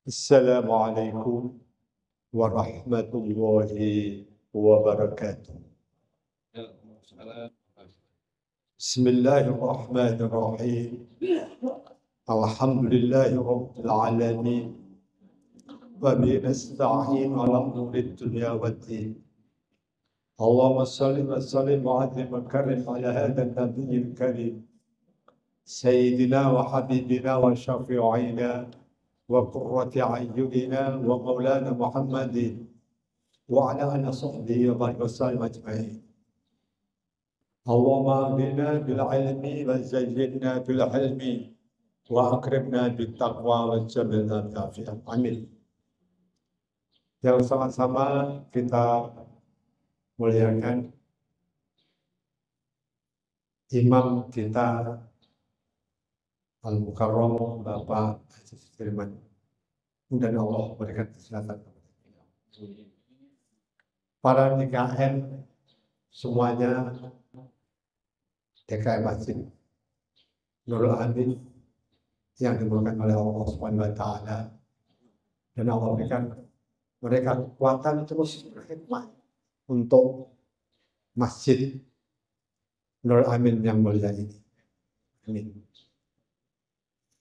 Assalamualaikum warahmatullahi wabarakatuh. Bismillahirrahmanirrahim. Alhamdulillahi rabbil alamin. Wa bihi nasta'in ala umuri dunya waddin. Allahumma shalli wa sallim wa azim wa karim ala hadha an-nabiyyil karim. Sayyidina wa habibina wa syafi'ina wa qurrati a'yunina wa maulana Muhammadin wa ala alihi sahbihi wa baraka wasallam ajma'in. Allahumma bina bil ilmi wa zayyinna bil hilmi wa akrimna bit taqwa wa jannina bil afiyah. Amin. Yang sama-sama kita muliakan imam kita Al-Mukarram Bapak Haji Sudirman. Mudah-mudahan Allah berikan kesehatan. Para DKM semuanya, DKM Masjid Nurul Amin yang dimulakan oleh Allah Subhanahu wa Ta'ala, dan Allah berikan mereka kekuatan terus berkhidmat untuk Masjid Nurul Amin yang mulia ini. Amin.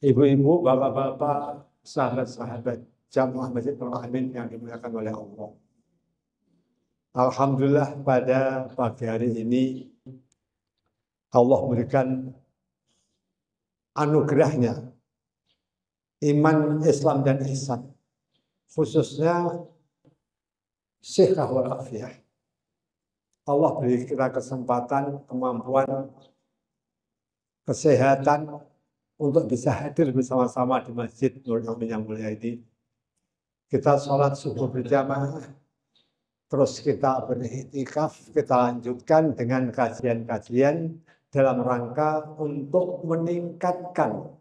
Ibu-ibu, bapak-bapak, sahabat-sahabat jamaah Masjid Nurul Amin yang dimuliakan oleh Allah. Alhamdulillah pada pagi hari ini Allah memberikan anugerahnya iman, Islam dan ihsan, khususnya sihah wal afiyah. Allah beri kita kesempatan, kemampuan, kesehatan untuk bisa hadir bersama-sama di Masjid Nurul Amin yang mulia ini. Kita sholat subuh berjamaah, terus kita beriktikaf, kita lanjutkan dengan kajian-kajian dalam rangka untuk meningkatkan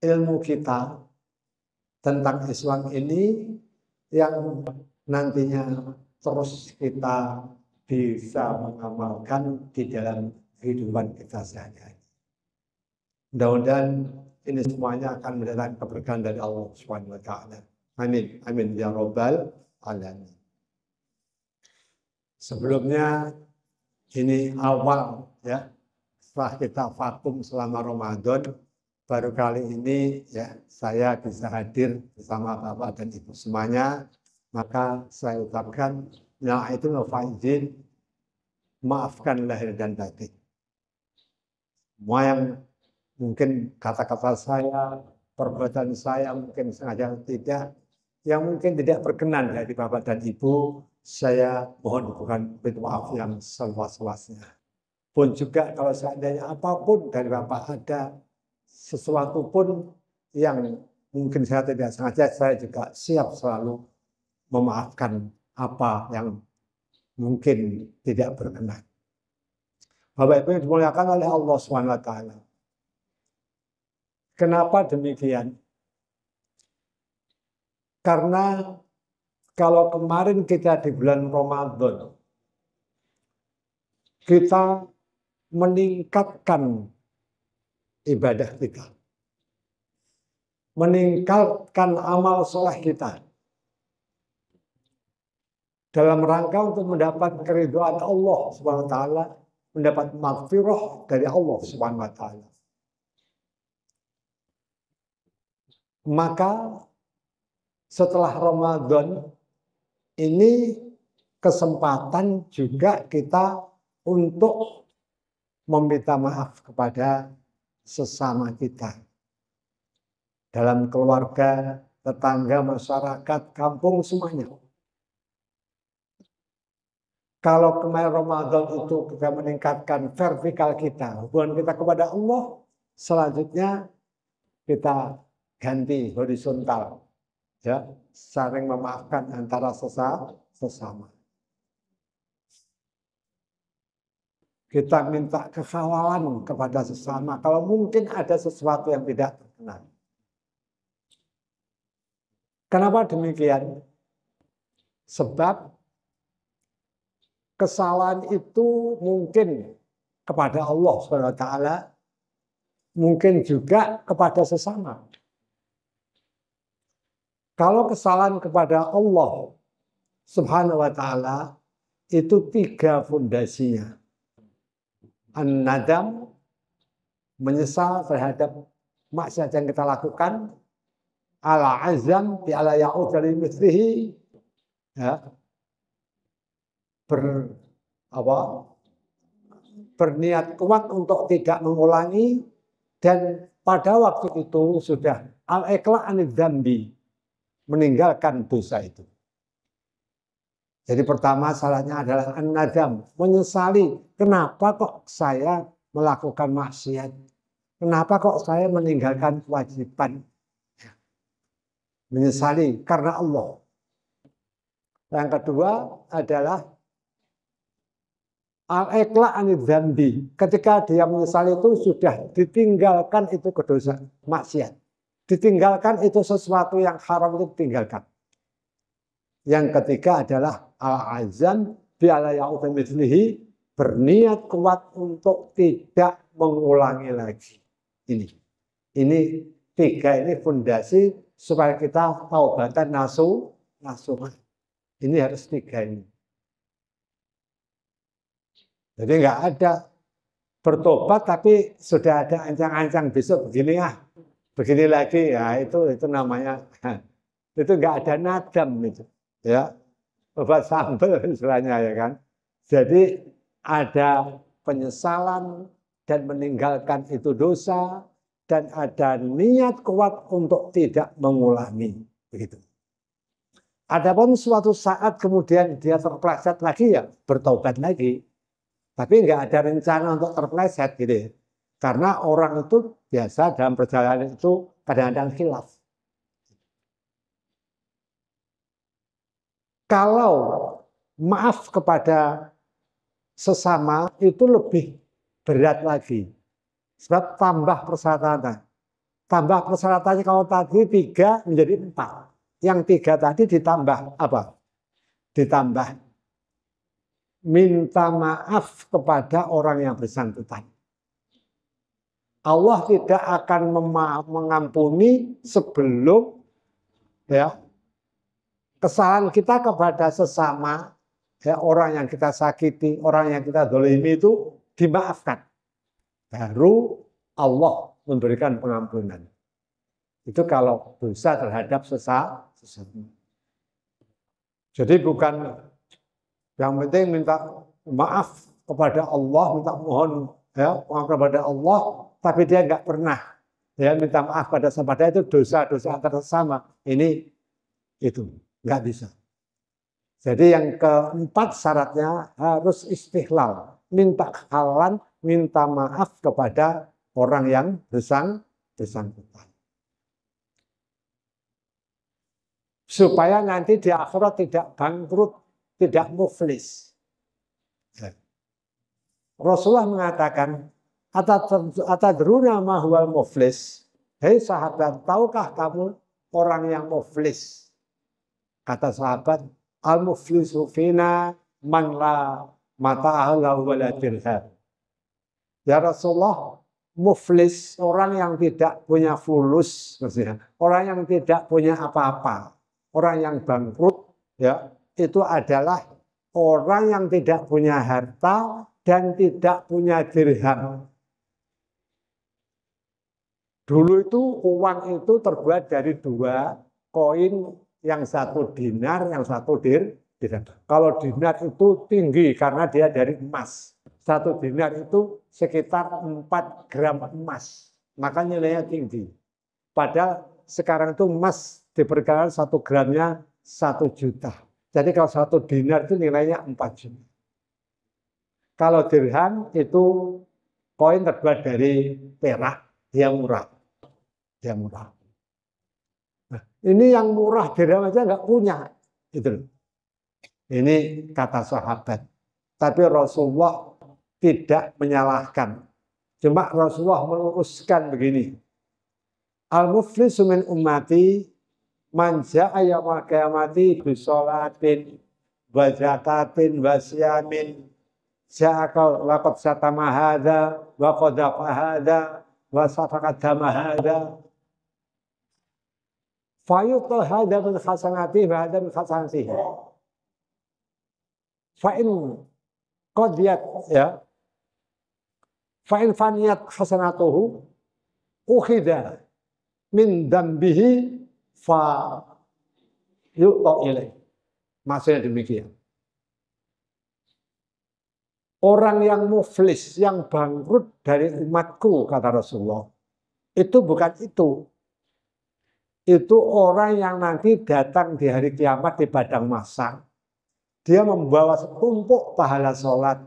ilmu kita tentang Islam ini yang nantinya terus kita bisa mengamalkan di dalam kehidupan kita sehari-hari. Mudah-mudahan ini semuanya akan mendatangkan keberkahan dari Allah Subhanahu wa Ta'ala. Amin. Amin ya rabbal alamin. Sebelumnya ini awal ya, setelah kita vakum selama Ramadan, baru kali ini ya saya bisa hadir bersama Bapak dan Ibu semuanya. Maka saya ucapkan na'idul faizin, maafkan lahir dan batin. Semua yang mungkin kata-kata saya, perbuatan saya mungkin sengaja tidak, yang mungkin tidak berkenan dari Bapak dan Ibu, saya mohon dukungan maaf yang seluas-luasnya. Pun juga kalau seandainya apapun dari Bapak ada sesuatu pun yang mungkin saya tidak sengaja, saya juga siap selalu memaafkan apa yang mungkin tidak berkenan. Bapak Ibu yang dimuliakan oleh Allah SWT. Kenapa demikian? Karena kalau kemarin kita di bulan Ramadan, kita meningkatkan ibadah kita, meningkatkan amal soleh kita, dalam rangka untuk mendapat keridhaan Allah Subhanahu wa Ta'ala, mendapat maghfirah dari Allah Subhanahu wa Ta'ala. Maka setelah Ramadan ini kesempatan juga kita untuk meminta maaf kepada sesama kita, dalam keluarga, tetangga, masyarakat, kampung, semuanya. Kalau kemarin Ramadan itu kita meningkatkan vertikal kita, hubungan kita kepada Allah, selanjutnya kita ganti horizontal, ya, saling memaafkan antara sesama. Kita minta kekhawalan kepada sesama kalau mungkin ada sesuatu yang tidak berkenan. Kenapa demikian? Sebab kesalahan itu mungkin kepada Allah SWT, mungkin juga kepada sesama. Kalau kesalahan kepada Allah Subhanahu wa taala itu 3 fondasinya. An-nadam, menyesal terhadap maksiat yang kita lakukan, al-azam bi ala ya'ud dari mislihi, ya, berniat kuat untuk tidak mengulangi, dan pada waktu itu sudah al-iqla' anidz dzambi, meninggalkan dosa itu. Jadi pertama salahnya adalah an-nadam, menyesali, kenapa kok saya melakukan maksiat? Kenapa kok saya meninggalkan kewajiban? Menyesali karena Allah. Yang kedua adalah al-iqla' anidz dzambi. Ketika dia menyesali itu sudah ditinggalkan itu kedosa, maksiat. Ditinggalkan itu sesuatu yang haram itu ditinggalkan. Yang ketiga adalah al-azam bi ala ya'ud mithlihi, berniat kuat untuk tidak mengulangi lagi. Ini 3 ini fondasi supaya kita taubatan nasuha. Ini harus 3 ini. Jadi nggak ada bertobat tapi sudah ada ancang-ancang besok begini lagi, ya itu namanya itu nggak ada nadam itu, ya, obat sambal istilahnya, ya kan. Jadi ada penyesalan dan meninggalkan itu dosa, dan ada niat kuat untuk tidak mengulangi, begitu. Adapun suatu saat kemudian dia terpleset lagi, ya bertobat lagi. Tapi nggak ada rencana untuk terpleset gitu ya. Karena orang itu biasa dalam perjalanan itu kadang-kadang khilaf. Kalau maaf kepada sesama itu lebih berat lagi. Sebab tambah persyaratan. Tambah persyaratannya, kalau tadi 3 menjadi 4. Yang 3 tadi ditambah apa? Ditambah minta maaf kepada orang yang bersangkutan. Allah tidak akan mengampuni sebelum, ya, kesalahan kita kepada sesama, ya, orang yang kita sakiti, orang yang kita zalimi itu dimaafkan. Baru Allah memberikan pengampunan. Itu kalau dosa terhadap sesama. Jadi bukan yang penting minta maaf kepada Allah, minta mohon, ya, maaf kepada Allah, tapi dia nggak pernah, ya, minta maaf pada sesama, itu dosa-dosa antar sesama. Ini itu nggak bisa. Jadi yang keempat syaratnya harus istihlal, minta halan, minta maaf kepada orang yang bersangkutan. Supaya nanti di akhirat tidak bangkrut, tidak muflis. Rasulullah mengatakan, atadruna ma huwal muflis? Hei sahabat, tahukah kamu orang yang muflis? Kata sahabat, al-muflisu fina man la mata'ahu lahu wala dirham. Ya Rasulullah, muflis, orang yang tidak punya fulus, maksudnya orang yang tidak punya apa-apa, orang yang bangkrut, ya, itu adalah orang yang tidak punya harta dan tidak punya dirham. Dulu itu uang itu terbuat dari 2 koin, yang 1 dinar, yang 1 dirham. Kalau dinar itu tinggi karena dia dari emas. 1 dinar itu sekitar 4 gram emas, maka nilainya tinggi. Padahal sekarang itu emas diperkirakan 1 gramnya 1 juta. Jadi kalau 1 dinar itu nilainya 4 juta. Kalau dirham itu koin terbuat dari perak, dia murah. Dia murah. Nah, ini yang murah dirham aja nggak punya. Gitu. Ini kata sahabat. Tapi Rasulullah tidak menyalahkan. Cuma Rasulullah meluruskan begini. Al-muflisu min ummati man jaa'a yaumal qiyamati bi sholatin wa zakatin wa siyamin ja'aka laqad satama hadza wa qadhafa hadza wa safaka dama hadza. Fayutul hadza min hasanati wa hadza min hasanatihi. Fa in qadiyat ya. Fa in faniyat hasanatuhu ukhidha min dambihi fa yu'ta ilaih. Maksudnya demikian. Orang yang muflis, yang bangkrut dari umatku, kata Rasulullah, itu bukan itu. Itu orang yang nanti datang di hari kiamat di padang mahsyar. Dia membawa setumpuk pahala sholat,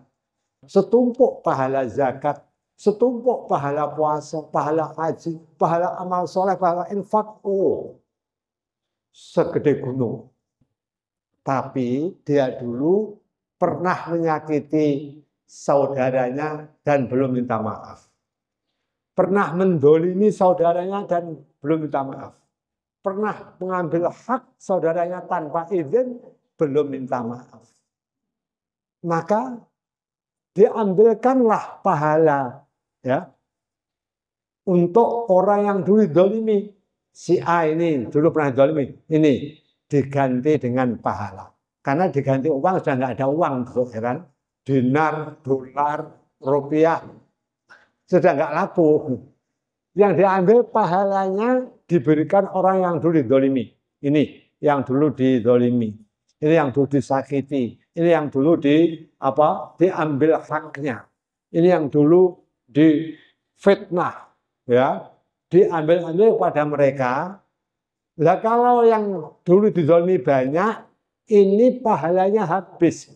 setumpuk pahala zakat, setumpuk pahala puasa, pahala haji, pahala amal soleh, pahala infak. Oh, segede gunung. Tapi dia dulu pernah menyakiti saudaranya dan belum minta maaf. Pernah mendolimi saudaranya dan belum minta maaf. Pernah mengambil hak saudaranya tanpa izin, belum minta maaf. Maka diambilkanlah pahala ya untuk orang yang dulu dolimi. Si A ini dulu pernah dolimi, ini diganti dengan pahala. Karena diganti uang sudah nggak ada uang, kan? Dinar, dolar, rupiah sudah nggak laku. Yang diambil pahalanya diberikan orang yang dulu didolimi. Ini yang dulu didolimi, ini yang dulu disakiti, ini yang dulu diambil haknya, ini yang dulu difitnah, ya, diambil pada mereka. Nah, kalau yang dulu didolimi banyak, ini pahalanya habis.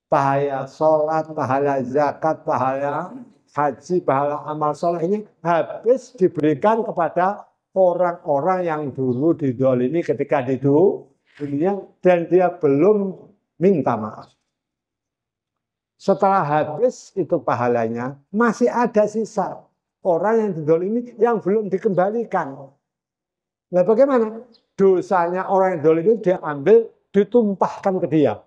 Pahala sholat, pahala zakat, pahala haji, pahala amal soleh ini habis diberikan kepada orang-orang yang dulu didolimi ketika di dunia dan dia belum minta maaf. Setelah habis itu pahalanya, masih ada sisa orang yang didolimi yang belum dikembalikan. Nah, bagaimana? Dosanya orang yang didolimi dia ambil, ditumpahkan ke dia.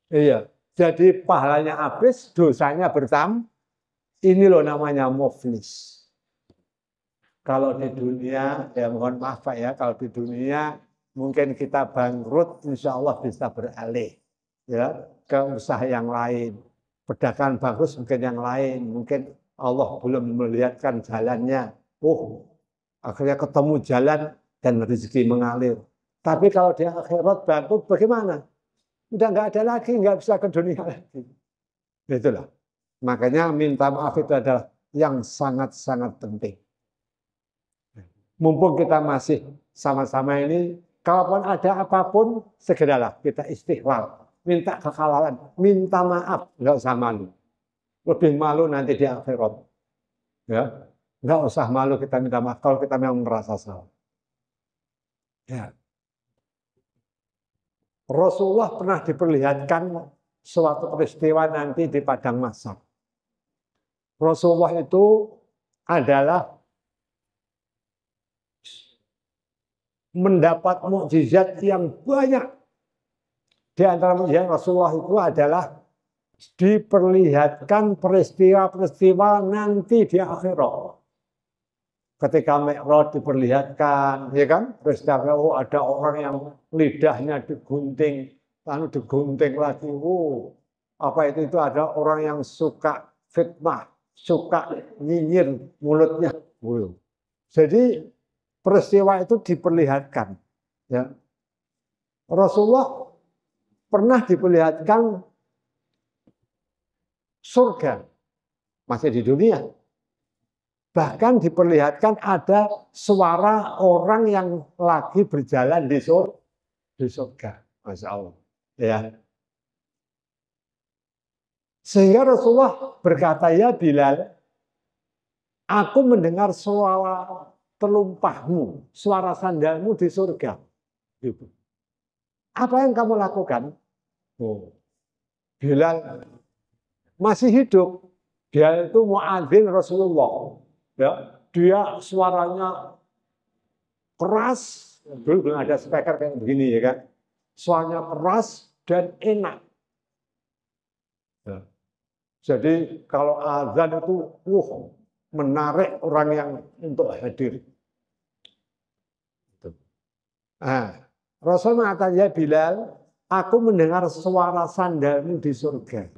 Iya, jadi pahalanya habis, dosanya bertambah. Ini loh namanya muflis. Kalau di dunia, ya mohon maaf Pak ya, kalau di dunia mungkin kita bangkrut, insya Allah bisa beralih ya ke usaha yang lain. Pedagang bagus mungkin yang lain, mungkin Allah belum melihatkan jalannya. Oh, akhirnya ketemu jalan dan rezeki mengalir. Tapi kalau di akhirat bangkrut bagaimana? Udah nggak ada lagi, nggak bisa ke dunia lagi. Itulah. Makanya minta maaf itu adalah yang sangat-sangat penting. Mumpung kita masih sama-sama ini, kalaupun ada apapun, segeralah kita istighfar. Minta kekalahan, minta maaf, nggak usah malu. Lebih malu nanti di akhirat. Ya, nggak usah malu kita minta maaf kalau kita memang merasa salah. Ya. Rasulullah pernah diperlihatkan suatu peristiwa nanti di padang mahsyar. Rasulullah itu adalah mendapat mukjizat yang banyak. Di antara mukjizat Rasulullah itu adalah diperlihatkan peristiwa-peristiwa nanti di akhirat. Ketika Mi'raj diperlihatkan, ya kan? Peristiwa, oh ada orang yang lidahnya digunting, lalu digunting lagi. Oh, apa itu ada orang yang suka fitnah, suka nyinyir mulutnya. Oh. Jadi peristiwa itu diperlihatkan. Ya. Rasulullah pernah diperlihatkan surga, masih di dunia. Bahkan diperlihatkan ada suara orang yang lagi berjalan di surga. Masya Allah. Ya. Sehingga Rasulullah berkata, ya Bilal, aku mendengar suara telumpahmu, suara sandalmu di surga. Apa yang kamu lakukan? Oh, Bilal masih hidup. Dia itu muadzin Rasulullah. Ya, dia suaranya keras, dulu belum ada speaker kayak begini ya kan. Suaranya keras dan enak. Ya. Jadi kalau azan itu menarik orang yang untuk hadir. Nah, Rasul mengatakan, ya Bilal, aku mendengar suara sandalmu di surga.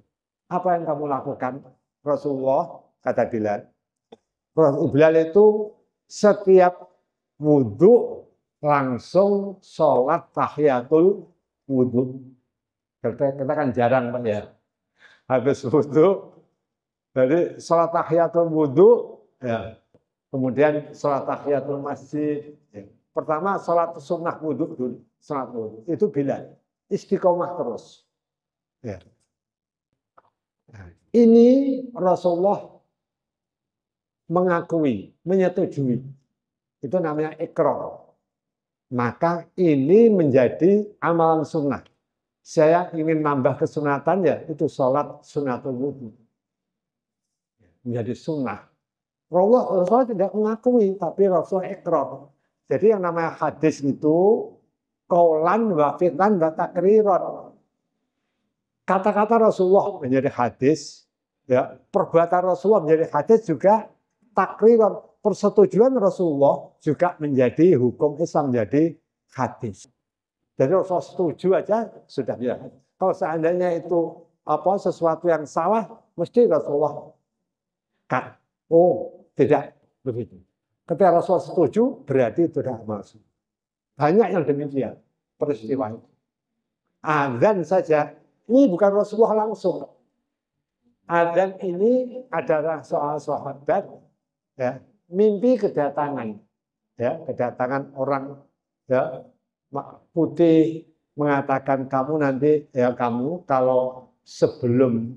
Apa yang kamu lakukan? Rasulullah, kata Bilal. Bilal itu setiap wudhu langsung sholat tahiyatul wudhu. Kita kan jarang Pak ya. Habis wudhu, jadi sholat tahiyatul wudhu, ya. Kemudian sholat tahiyatul masjid. Ya. Pertama sholat sunnah wudhu dulu, sholat wudhu. Itu Bilal, istiqomah terus. Ya. Nah, ini Rasulullah mengakui, menyetujui. Itu namanya ikrar. Maka ini menjadi amalan sunnah. Saya ingin nambah kesunatan ya, itu sholat sunnatul wudhu. Menjadi sunnah. Rasulullah tidak mengakui, tapi Rasulullah ikrar. Jadi yang namanya hadis itu qaulan wa fi'lan wa takriran. Kata-kata Rasulullah menjadi hadis, ya, perbuatan Rasulullah menjadi hadis juga takriran. Persetujuan Rasulullah juga menjadi hukum Islam, menjadi hadis. Jadi Rasulullah setuju aja sudah ya. Kalau seandainya itu sesuatu yang salah, mesti Rasulullah cut. Oh, tidak begitu. Ketika Rasulullah setuju, berarti itu sudah masuk. Banyak yang demikian peristiwa itu. Adzan saja, ini bukan Rasulullah langsung. Adzan ini adalah soal sahabat, ya, mimpi kedatangan, ya, kedatangan orang, ya, putih mengatakan kamu nanti, ya, kamu kalau sebelum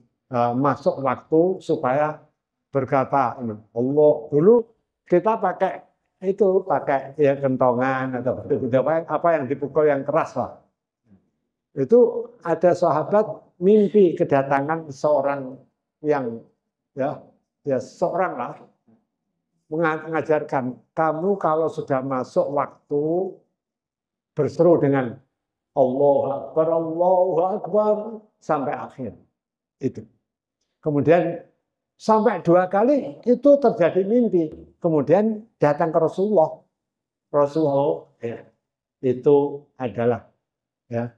masuk waktu supaya berkata Allah, dulu kita pakai ya kentongan atau apa yang dipukul yang keras lah. Itu ada sahabat mimpi kedatangan seorang yang ya seorang lah mengajarkan kamu kalau sudah masuk waktu berseru dengan Allahu Akbar sampai akhir. Itu. Kemudian sampai 2 kali itu terjadi mimpi. Kemudian datang ke Rasulullah. Rasulullah ya, itu adalah ya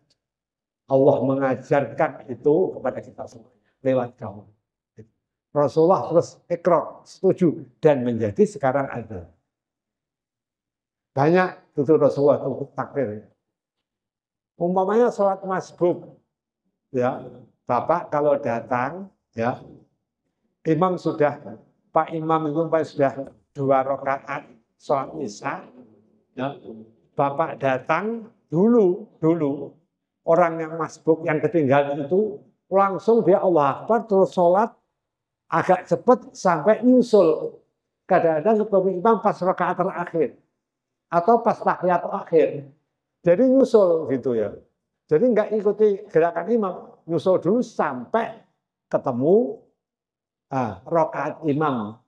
Allah mengajarkan itu kepada kita semuanya lewat kamu. Rasulullah terus ikrar, setuju dan menjadi sekarang ada. Banyak itu Rasulullah itu takdir. Umpamanya sholat masbuk, ya, Bapak kalau datang, ya, imam sudah, Pak Imam itu sudah 2 rakaat sholat isya, ya, Bapak datang dulu orang yang masbuk yang ketinggalan itu langsung dia Allah Akbar terus sholat agak cepat sampai nyusul. Kadang-kadang ketemu imam pas rakaat terakhir atau pas tahiyat akhir. Jadi nyusul gitu ya. Jadi nggak ikuti gerakan imam, nyusul dulu sampai ketemu rakaat imam.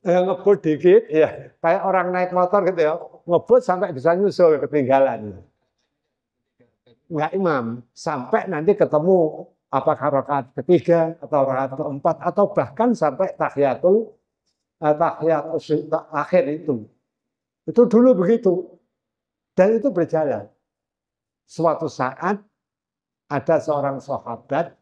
Ngebut dikit ya, kayak orang naik motor gitu ya, ngebut sampai bisa nyusul ketinggalan. Nggak imam, sampai nanti ketemu apakah rakaat ketiga atau rakaat keempat atau bahkan sampai tahiyatul akhir itu. Itu dulu begitu. Dan itu berjalan. Suatu saat ada seorang sahabat,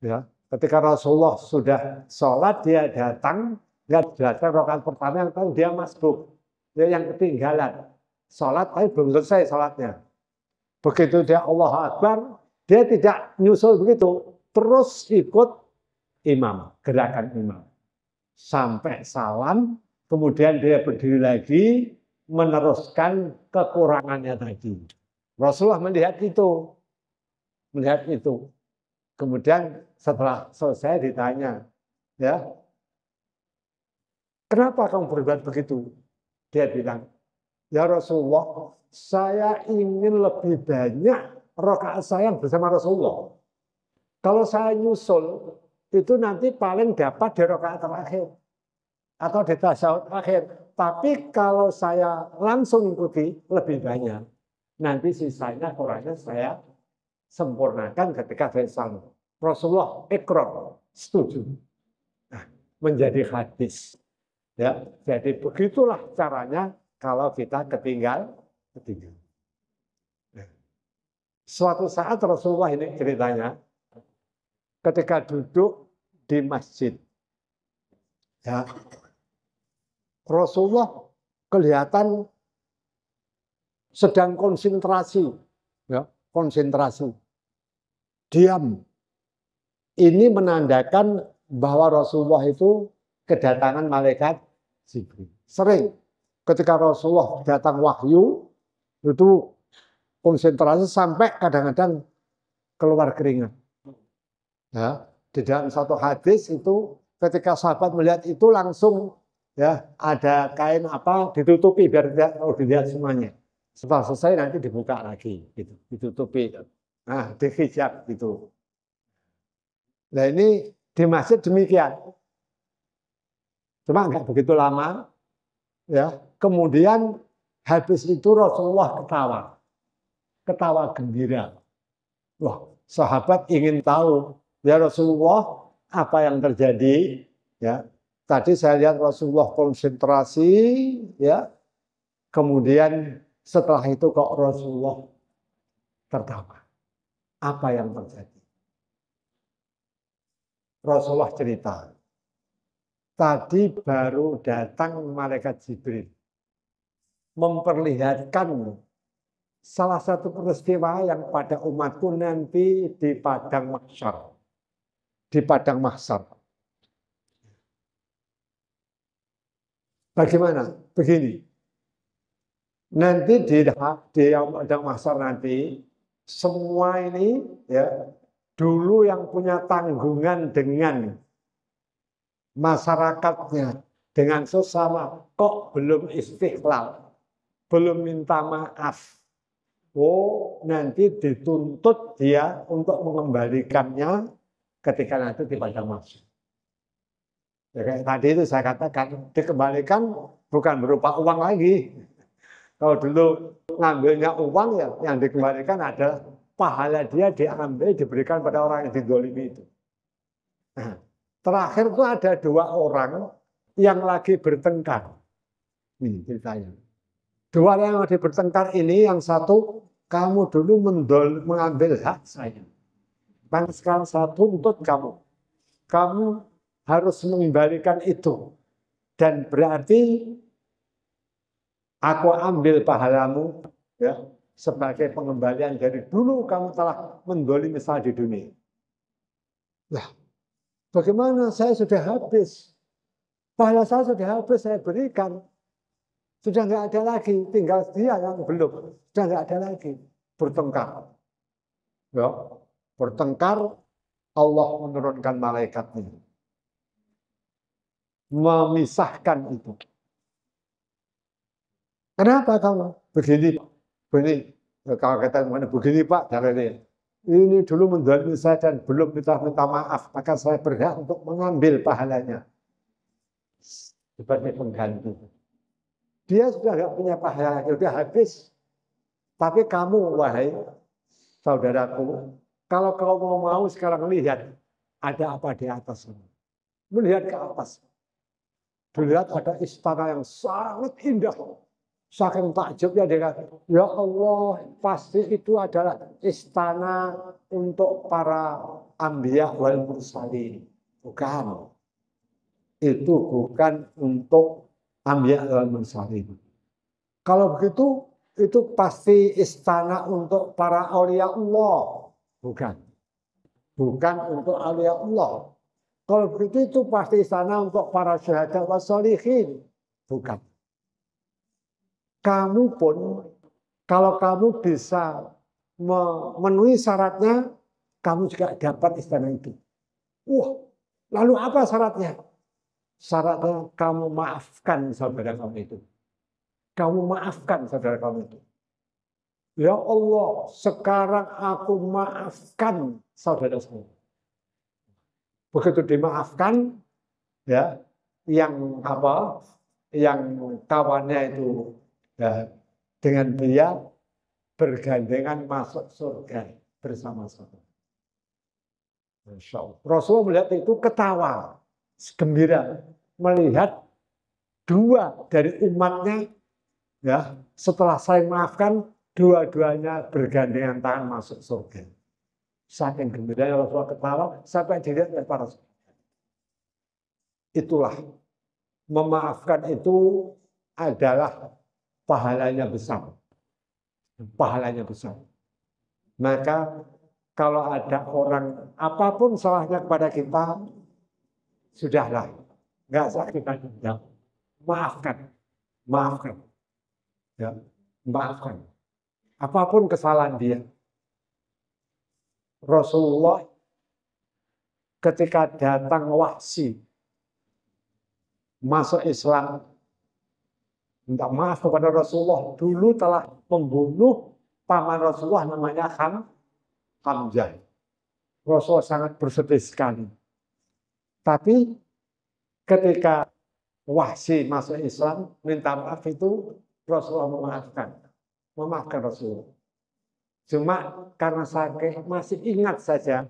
ya, ketika Rasulullah sudah sholat, dia datang, rakaat pertama yang tahu dia masbuk, dia yang ketinggalan. Sholat tapi belum selesai sholatnya. Begitu dia Allah Akbar, dia tidak nyusul begitu, terus ikut imam, gerakan imam. Sampai salam, kemudian dia berdiri lagi, meneruskan kekurangannya tadi. Rasulullah melihat itu. Kemudian setelah selesai ditanya, ya, kenapa kamu berbuat begitu? Dia bilang, ya Rasulullah, saya ingin lebih banyak rakaat saya bersama Rasulullah. Kalau saya nyusul, itu nanti paling dapat di rakaat terakhir atau di tasyahud akhir. Tapi kalau saya langsung ikuti lebih banyak, nanti sisanya kurangnya saya sempurnakan ketika saya salam. Rasulullah ikrar, setuju. Nah, menjadi hadis. Ya, jadi begitulah caranya kalau kita ketinggal ketiga. Suatu saat Rasulullah ini ceritanya, ketika duduk di masjid, ya, Rasulullah kelihatan sedang konsentrasi, ya, konsentrasi, diam. Ini menandakan bahwa Rasulullah itu kedatangan malaikat Jibril. Sering ketika Rasulullah datang wahyu itu konsentrasi sampai kadang-kadang keluar keringat. Ya, di dalam satu hadis itu ketika sahabat melihat itu langsung ya ada kain apa ditutupi biar tidak dilihat semuanya. Setelah selesai nanti dibuka lagi, gitu, ditutupi. Nah, dihijab gitu. Nah ini di masjid demikian. Cuma nggak begitu lama, ya. Kemudian habis itu Rasulullah ketawa gembira. Wah, sahabat ingin tahu, ya Rasulullah, apa yang terjadi? Ya, tadi saya lihat Rasulullah konsentrasi, ya. Kemudian setelah itu kok Rasulullah tertawa. Apa yang terjadi? Rasulullah cerita. Tadi baru datang malaikat Jibril memperlihatkan salah satu peristiwa yang pada umatku nanti di padang mahsyar. Di padang mahsyar. Bagaimana? Begini. Nanti di padang mahsyar nanti semua ini ya dulu yang punya tanggungan dengan masyarakatnya, dengan sesama, kok belum istiqlal, belum minta maaf. Oh, nanti dituntut dia untuk mengembalikannya ketika nanti di padang mahsyar. Ya, kayak tadi itu saya katakan, dikembalikan bukan berupa uang lagi. Kalau dulu ngambilnya uang, ya yang dikembalikan adalah pahala dia diambil, diberikan pada orang yang dizalimi itu. Nah, terakhir itu ada dua orang yang lagi bertengkar. Ini ceritanya. Dua orang yang lagi bertengkar ini, yang satu, kamu dulu mengambil hak saya. Dan sekarang saya tuntut kamu. Kamu harus mengembalikan itu. Dan berarti aku ambil pahalamu ya, sebagai pengembalian dari dulu kamu telah mendolimi saya di dunia. Nah, bagaimana saya sudah habis? Pahala saya sudah habis, saya berikan. Sudah nggak ada lagi, tinggal dia yang belum. Sudah nggak ada lagi. Bertengkar. Ya, bertengkar, Allah menurunkan malaikatnya. Memisahkan itu. Kenapa kamu begini? Begini, kalau kata begini Pak, ini dulu mendolimi saya dan belum minta maaf, maka saya berhak untuk mengambil pahalanya sebagai pengganti. Dia sudah nggak punya pahala, sudah habis. Tapi kamu, wahai saudaraku, kalau kau mau sekarang lihat ada apa di atas ini. Melihat ke atas. Dilihat ada istana yang sangat indah. Saking takjubnya dia kata, ya Allah, pasti itu adalah istana untuk para anbiya wal mursalin. Bukan. Itu bukan untuk anbiya wal mursalin. Kalau begitu, itu pasti istana untuk para aulia Allah. Bukan. Bukan untuk aulia Allah. Kalau begitu itu pasti istana untuk para syuhada wa sholihin. Bukan. Kamu pun, kalau kamu bisa memenuhi syaratnya, kamu juga dapat istana itu. Wah, lalu apa syaratnya? Syaratnya kamu maafkan saudara kamu itu. Kamu maafkan saudara kamu itu. Ya Allah, sekarang aku maafkan saudara saya. Begitu dimaafkan, ya, yang apa? Yang kawannya itu ya, dengan dia bergandengan masuk surga bersama-sama. Masya Allah. Rasulullah melihat itu ketawa, gembira melihat dua dari umatnya ya, setelah saya maafkan, dua-duanya bergandengan tangan masuk surga. Saking gembiranya Rasulullah ketawa sampai dilihat oleh para sahabat. Itulah, memaafkan itu adalah pahalanya besar. Pahalanya besar. Maka kalau ada orang apapun salahnya kepada kita, sudahlah, nggak usah kita dendam. Maafkan, maafkan, ya, maafkan. Apapun kesalahan dia. Rasulullah ketika datang Wahsy masuk Islam, minta maaf kepada Rasulullah, dulu telah membunuh paman Rasulullah namanya Hamzah. Rasulullah sangat bersedih sekali. Tapi ketika Wahsy masuk Islam, minta maaf itu Rasulullah memaafkan Rasulullah. Cuma karena saya masih ingat saja,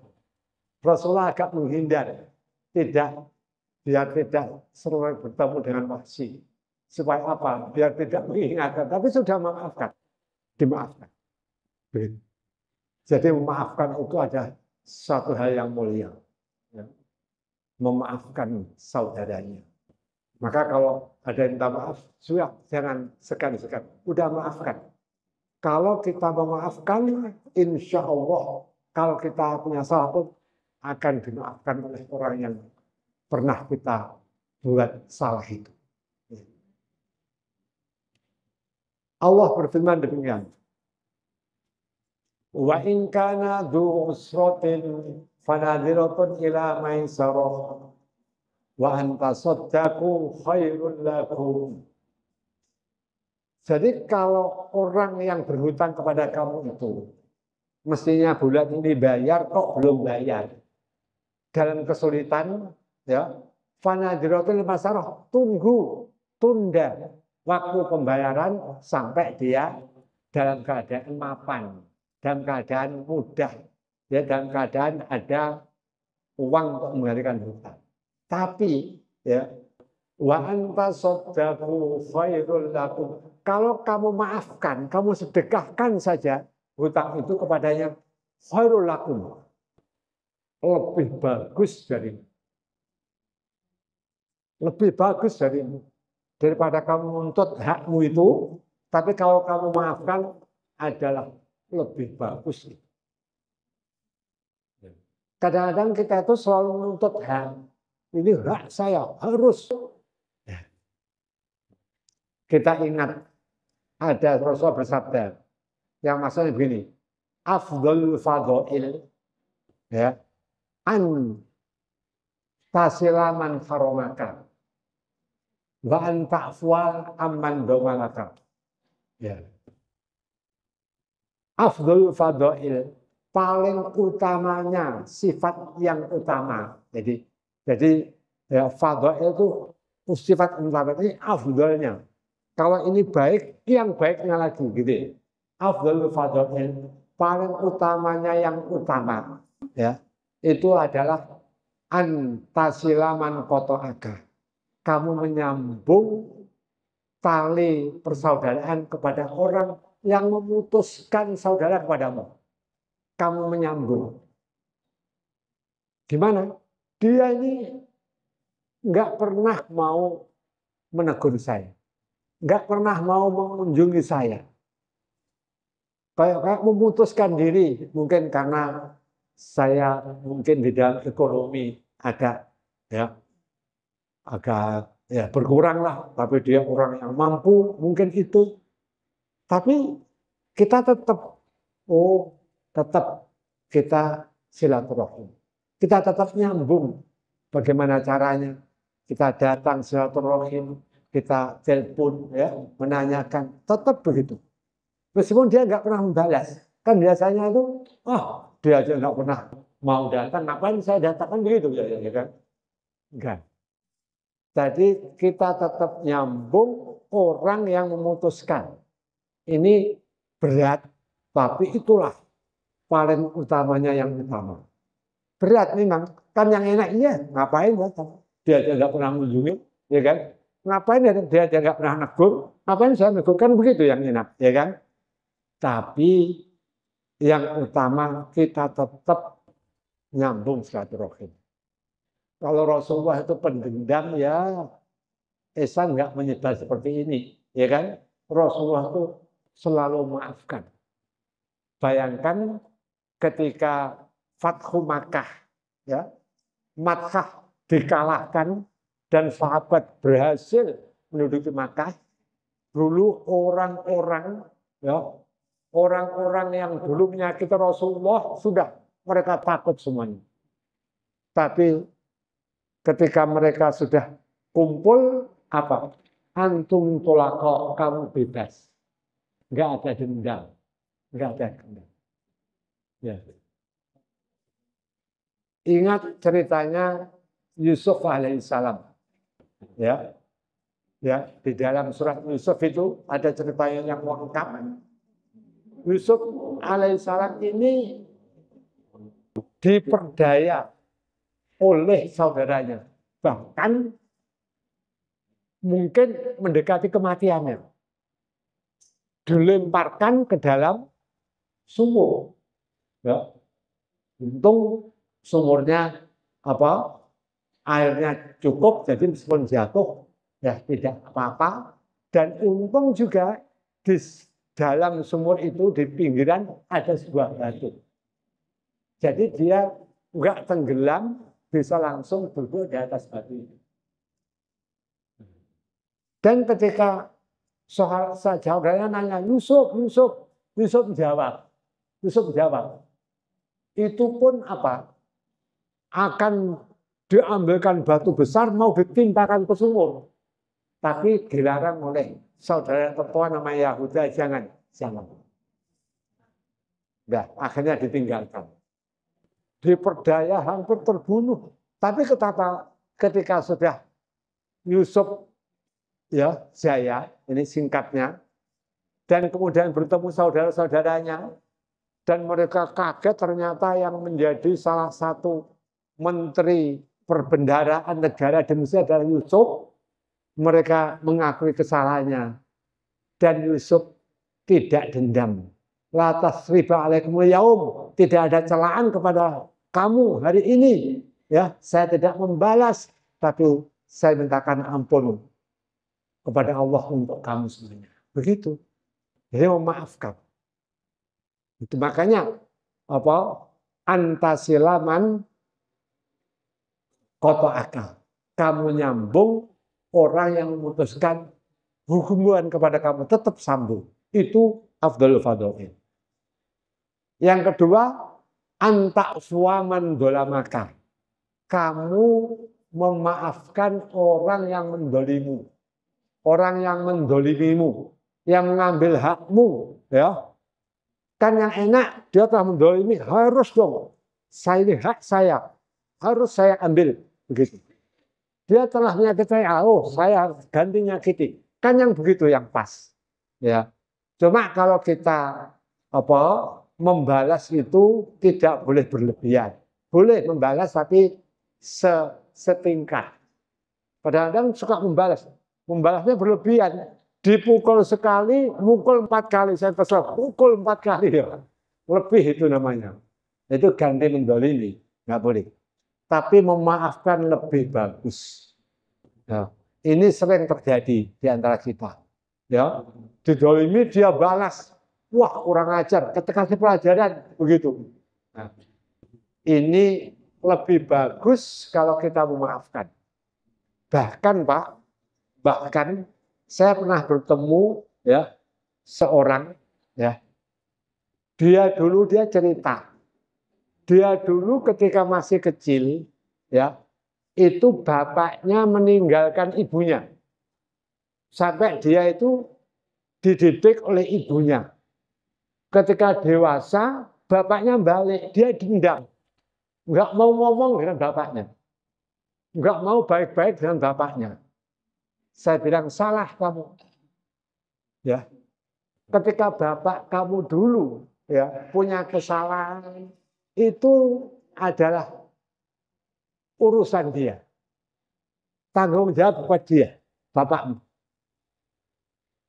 Rasulullah agak menghindar, biar tidak sering bertemu dengan Wahsy. Supaya apa? Biar tidak mengingatkan, tapi sudah memaafkan, dimaafkan. Jadi memaafkan itu ada satu hal yang mulia, ya. Memaafkan saudaranya. Maka kalau ada yang minta maaf, sudah jangan segan-segan, udah maafkan. Kalau kita memaafkan, insya Allah, kalau kita punya salah pun akan dimaafkan oleh orang yang pernah kita buat salah itu. Allah berfirman demikian. Wa in kana dzu usratin fanadhiratun ila maisarah wa an tasaddaqu khairul lakum. Jadi kalau orang yang berhutang kepada kamu itu mestinya bulan ini bayar kok belum bayar, dalam kesulitan, ya, fanadhiratun ila maisarah, tunda waktu pembayaran sampai dia dalam keadaan mapan, dalam keadaan mudah, ya, dalam keadaan ada uang untuk mengembalikan hutang. Tapi, ya, wa anta saddaqu khairul lakum. Kalau kamu maafkan, kamu sedekahkan saja hutang itu kepadanya, khairul lakum, lebih bagus darimu. Lebih bagus darimu. Daripada kamu menuntut hakmu itu, tapi kalau kamu maafkan adalah lebih bagus. Kadang-kadang kita itu selalu menuntut hak. Ini hak saya, harus. Kita ingat ada Rasulullah bersabda yang maksudnya begini, afdhal fadhail, ya, an tasilaman faromaka wa an ta'fwa amman domalaka. Ya. Afdhal fadhail, paling utamanya, sifat yang utama. Jadi ya, fadhail itu sifat utama, ini afdhalnya. Kalau ini baik, yang baiknya lagi gitu. Afdhal fadhail, paling utamanya yang utama, ya, itu adalah antasilaman qata'aka. Kamu menyambung tali persaudaraan kepada orang yang memutuskan saudara kepadamu. Kamu menyambung. Gimana? Dia ini nggak pernah mau menegur saya, nggak pernah mau mengunjungi saya. Kayak memutuskan diri, mungkin karena saya mungkin di dalam ekonomi agak berkurang lah, tapi dia orang yang mampu, mungkin itu. Tapi kita tetap kita silaturahim. Kita tetap nyambung. Bagaimana caranya? Kita datang silaturahim, kita telepon, ya, menanyakan, tetap begitu. Meskipun dia nggak pernah membalas, kan biasanya itu, dia aja nggak pernah mau datang, ngapain saya datang, kan begitu, ya kan? Enggak. Jadi kita tetap nyambung orang yang memutuskan. Ini berat, tapi itulah paling utamanya yang utama. Berat memang, kan yang enaknya ngapain datang? Dia aja nggak pernah mengunjungi, ya kan? Ngapain dia nggak pernah negur? Ngapain saya negur? Kan begitu yang enak, ya kan? Tapi yang utama kita tetap nyambung silaturahim. Kalau Rasulullah itu pendendam, ya Ihsan nggak menyebar seperti ini, ya kan? Rasulullah itu selalu maafkan. Bayangkan ketika Fathu Makkah, ya, Makkah dikalahkan dan sahabat berhasil menduduki Makkah. Dulu orang-orang, ya, orang-orang yang dulu menyakiti Rasulullah sudah mereka takut semuanya. Tapi ketika mereka sudah kumpul, apa? Antum tolako, kamu bebas. Nggak ada dendam. Nggak ada dendam. Ya. Ingat ceritanya Yusuf alaihissalam. Ya. Ya, di dalam surat Yusuf itu ada ceritanya yang lengkap. Yusuf alaihissalam ini diperdaya oleh saudaranya. Bahkan mungkin mendekati kematiannya. Dilemparkan ke dalam sumur. Ya. Untung sumurnya airnya cukup, jadi meskipun jatuh ya tidak apa-apa. Dan untung juga di dalam sumur itu di pinggiran ada sebuah batu. Jadi dia nggak tenggelam, bisa langsung duduk di atas batu itu. Dan ketika saudaranya nanya, Yusuf jawab. Itu pun akan diambilkan batu besar mau ditimpakan ke sumur. Tapi dilarang oleh saudara tertua namanya Yahuda, jangan. Nah, akhirnya ditinggalkan. Diperdaya hampir terbunuh. Tapi ketika sudah Yusuf ya jaya, ini singkatnya, dan kemudian bertemu saudara-saudaranya, dan mereka kaget ternyata yang menjadi salah satu menteri perbendaharaan negara di Mesir adalah Yusuf. Mereka mengakui kesalahannya, dan Yusuf tidak dendam. La tasriba alaikumul yaum, tidak ada celaan kepada kamu hari ini. Ya, saya tidak membalas, tapi saya mintakan ampun kepada Allah untuk kamu semuanya. Begitu. Jadi memaafkan. Itu makanya antasilaman qata'aka. Kamu nyambung, orang yang memutuskan hubungan kepada kamu tetap sambung. Itu afdhalul fadhail. Yang kedua, anta'fuwaman dolamaka. Kamu memaafkan orang yang mendolimu. Orang yang mendolimimu, yang mengambil hakmu, ya. Kan yang enak, dia telah mendolimi, harus dong. Ini hak saya, harus saya ambil. Begitu. Dia telah menyakiti saya, saya ganti nyakiti. Kan yang begitu yang pas. Ya. Cuma kalau kita membalas itu tidak boleh berlebihan. Boleh membalas tapi setingkat. Kadang-kadang suka membalas. Membalasnya berlebihan. Dipukul sekali, mukul 4 kali. Saya kesel, pukul 4 kali. Ya. Lebih itu namanya. Itu ganti mendolimi. Nggak boleh. Tapi memaafkan lebih bagus. Ya. Ini sering terjadi di antara kita. Ya. Didolimi, dia balas. Wah, kurang ajar. Ketika kasih pelajaran. Begitu. Nah, ini lebih bagus kalau kita memaafkan. Bahkan saya pernah bertemu ya seorang ya. Dia cerita. Dia dulu ketika masih kecil ya, itu bapaknya meninggalkan ibunya. Sampai dia itu dididik oleh ibunya. Ketika dewasa, bapaknya balik, dia dendam. Nggak mau ngomong dengan bapaknya. Nggak mau baik-baik dengan bapaknya. Saya bilang, salah kamu. Ya. Ketika bapak kamu dulu ya punya kesalahan, itu adalah urusan dia. Tanggung jawab buat dia. bapakmu.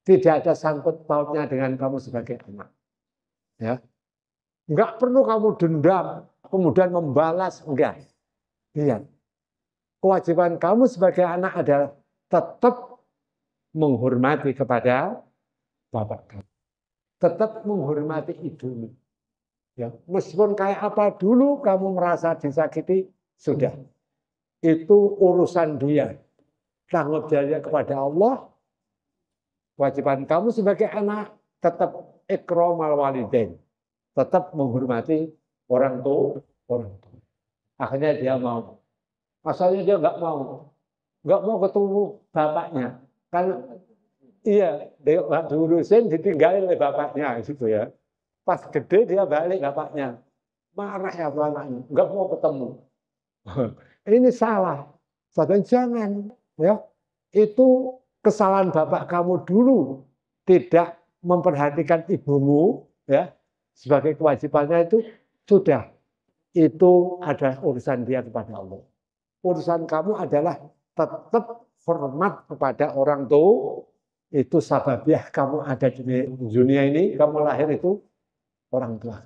Tidak ada sangkut pautnya dengan kamu sebagai anak. Ya, enggak perlu kamu dendam, kemudian membalas, enggak. Lihat, kewajiban kamu sebagai anak adalah tetap menghormati kepada bapak kamu. Tetap menghormati ibumu. Ya, meskipun kayak apa dulu kamu merasa disakiti, sudah. Itu urusan dia. Tanggung jawabnya kepada Allah. Kewajiban kamu sebagai anak tetap ikromal walidain. Tetap menghormati orang tua. Akhirnya dia mau. Asalnya dia nggak mau ketemu bapaknya. Kan iya, dia nggak diurusin, ditinggalin oleh bapaknya gitu ya. Pas gede dia balik bapaknya. Marah ya anaknya, nggak mau ketemu. Ini salah. Jangan, ya. Itu kesalahan bapak kamu dulu, tidak memperhatikan ibumu, ya. Sebagai kewajibannya itu sudah. Itu ada urusan dia kepada Allah. Urusan kamu adalah tetap hormat kepada orang tua. Itu sababiah kamu ada di dunia ini, kamu lahir itu orang tua.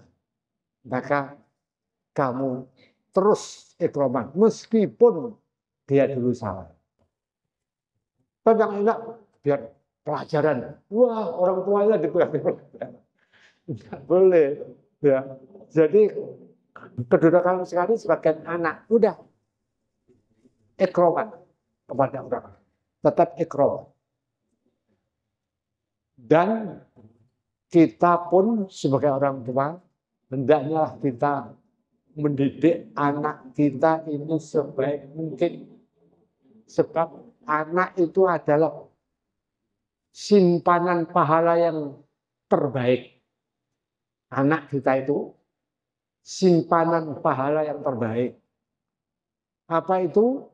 Maka kamu terus ikroman meskipun dia dulu salah. Kan yang enak biar pelajaran. Wah, orang tuanya dipegang. Tidak boleh. Ya. Jadi kedudukan sekali sebagai anak, udah ikroman kepada orang. Tetap ikrom. Dan kita pun sebagai orang tua hendaknya kita mendidik anak kita ini sebaik mungkin. Sebab anak itu adalah simpanan pahala yang terbaik. Anak kita itu simpanan pahala yang terbaik. Apa itu?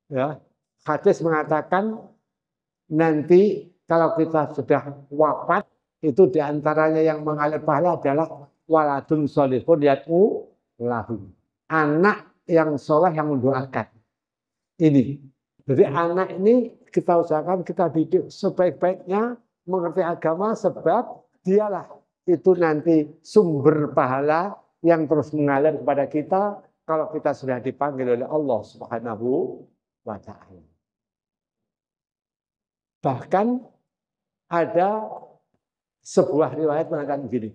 Ya, hadis mengatakan nanti kalau kita sudah wafat itu diantaranya yang mengalir pahala adalah waladun sholihun yad'u lahu. Anak yang soleh yang mendoakan. Ini. Jadi anak ini kita usahakan kita didik sebaik-baiknya mengerti agama sebab dialah itu nanti sumber pahala yang terus mengalir kepada kita kalau kita sudah dipanggil oleh Allah Subhanahu wa ta'ala. Bahkan ada sebuah riwayat mengatakan begini.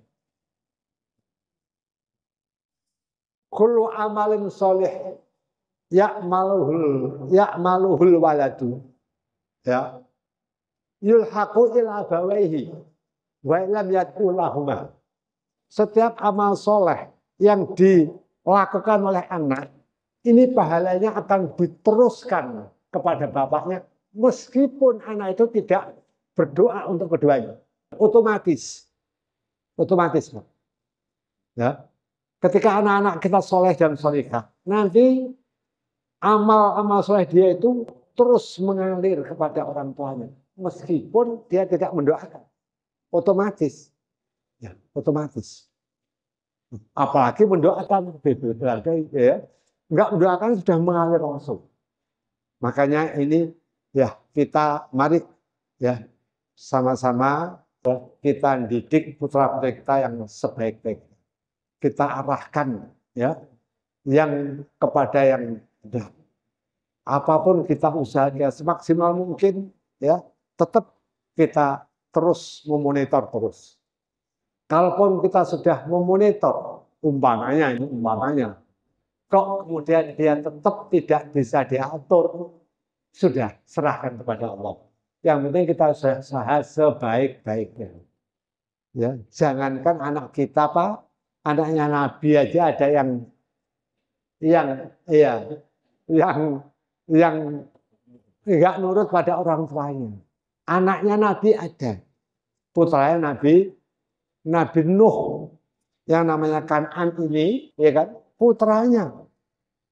Kullu amalin sholih ya'maluhul waladu ya yulhaqu ila abawaihi wa lam yad'u lahuma. Setiap amal soleh yang dilakukan oleh anak ini pahalanya akan diteruskan kepada bapaknya meskipun anak itu tidak berdoa untuk keduanya. Otomatis ya. Ketika anak-anak kita soleh dan solihah, nanti amal-amal soleh dia itu terus mengalir kepada orang tuanya. Meskipun dia tidak mendoakan. Otomatis. Ya, otomatis. Apalagi mendoakan. Ya. Enggak mendoakan sudah mengalir langsung. Makanya ini ya kita mari ya sama-sama kita didik putra-putri kita yang sebaik-baiknya. Kita arahkan ya yang kepada yang benar. Apapun kita usahakan semaksimal mungkin ya tetap kita terus memonitor terus. Kalaupun kita sudah memonitor umpamanya kok kemudian dia tetap tidak bisa diatur, sudah serahkan kepada Allah. Yang penting kita usaha sebaik-baiknya. Ya, jangankan anak kita Pak, anaknya Nabi aja ada yang nggak nurut pada orang tuanya. Anaknya Nabi ada, putranya Nabi Nuh yang namanya Kan'an ini, ya kan? Putranya,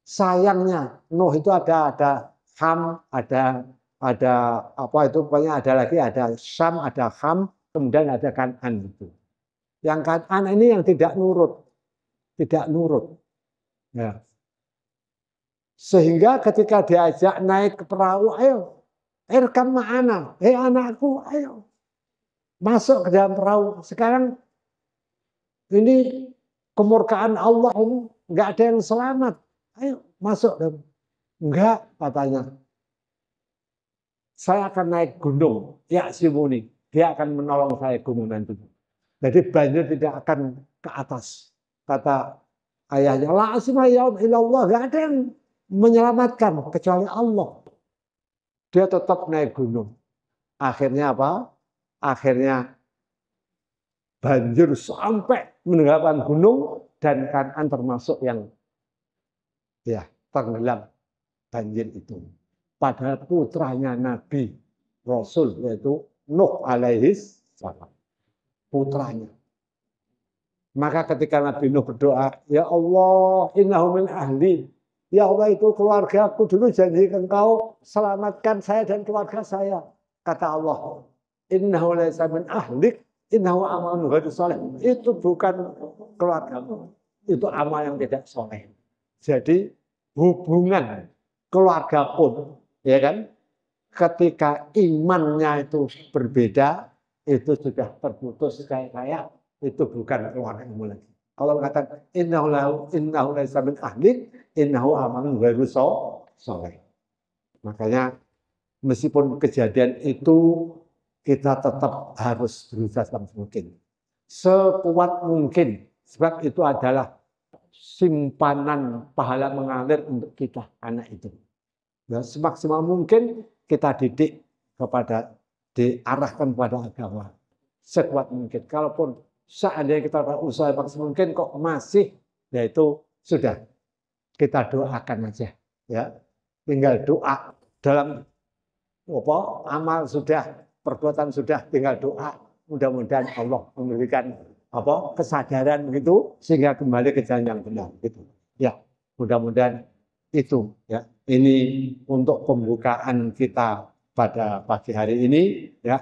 sayangnya Nuh itu ada Ham, ada apa itu pokoknya ada Syam, ada Ham, kemudian ada Kan'an itu. Yang Kan'an ini yang tidak nurut. Ya. Sehingga ketika diajak naik ke perahu, ayo Irkam ma'ana, anakku, ayo masuk ke dalam perahu. Sekarang ini kemurkaan Allah ini nggak ada yang selamat. Ayo masuk. Enggak, katanya. Saya akan naik gunung. Ya Simuni, dia akan menolong saya gunung nanti. Jadi banjir tidak akan ke atas. Kata ayahnya, la asma yaum ilallah, nggak ada yang menyelamatkan kecuali Allah. Dia tetap naik gunung. Akhirnya apa? Akhirnya banjir sampai menenggelamkan gunung dan Kan'an termasuk yang ya tenggelam banjir itu. Padahal putranya Nabi Rasul yaitu Nuh alaihis salam. Putranya. Maka ketika Nabi Nuh berdoa, ya Allah, innahu min ahli. Ya Allah, itu keluarga aku dulu, janji engkau selamatkan saya dan keluarga saya. Kata Allah, innahu laysa min ahlik, innahu amalun ghairu sholih. Itu bukan keluargamu, itu amal yang tidak soleh. Jadi hubungan keluarga pun, ya kan, ketika imannya itu berbeda, itu sudah terputus kayak itu bukan keluargamu lagi. Allah mengatakan innahu laysa min ahlik, innahu amalun ghairu sholih. Makanya meskipun kejadian itu kita tetap harus berusaha sekuat mungkin. Sekuat mungkin, sebab itu adalah simpanan pahala mengalir untuk kita anak itu. Nah, semaksimal mungkin kita didik kepada, diarahkan kepada agama sekuat mungkin. Kalaupun seandainya kita usaha maksimal mungkin kok masih, yaitu sudah kita doakan aja, ya. Tinggal doa dalam apa amal sudah, perbuatan sudah, tinggal doa. Mudah-mudahan Allah memberikan apa kesadaran begitu sehingga kembali ke jalan yang benar gitu. Ya, mudah-mudahan itu ya. Ini untuk pembukaan kita pada pagi hari ini ya.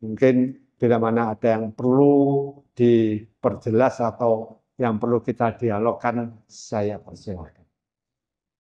Mungkin bila mana ada yang perlu diperjelas atau yang perlu kita dialogkan, saya persilahkan.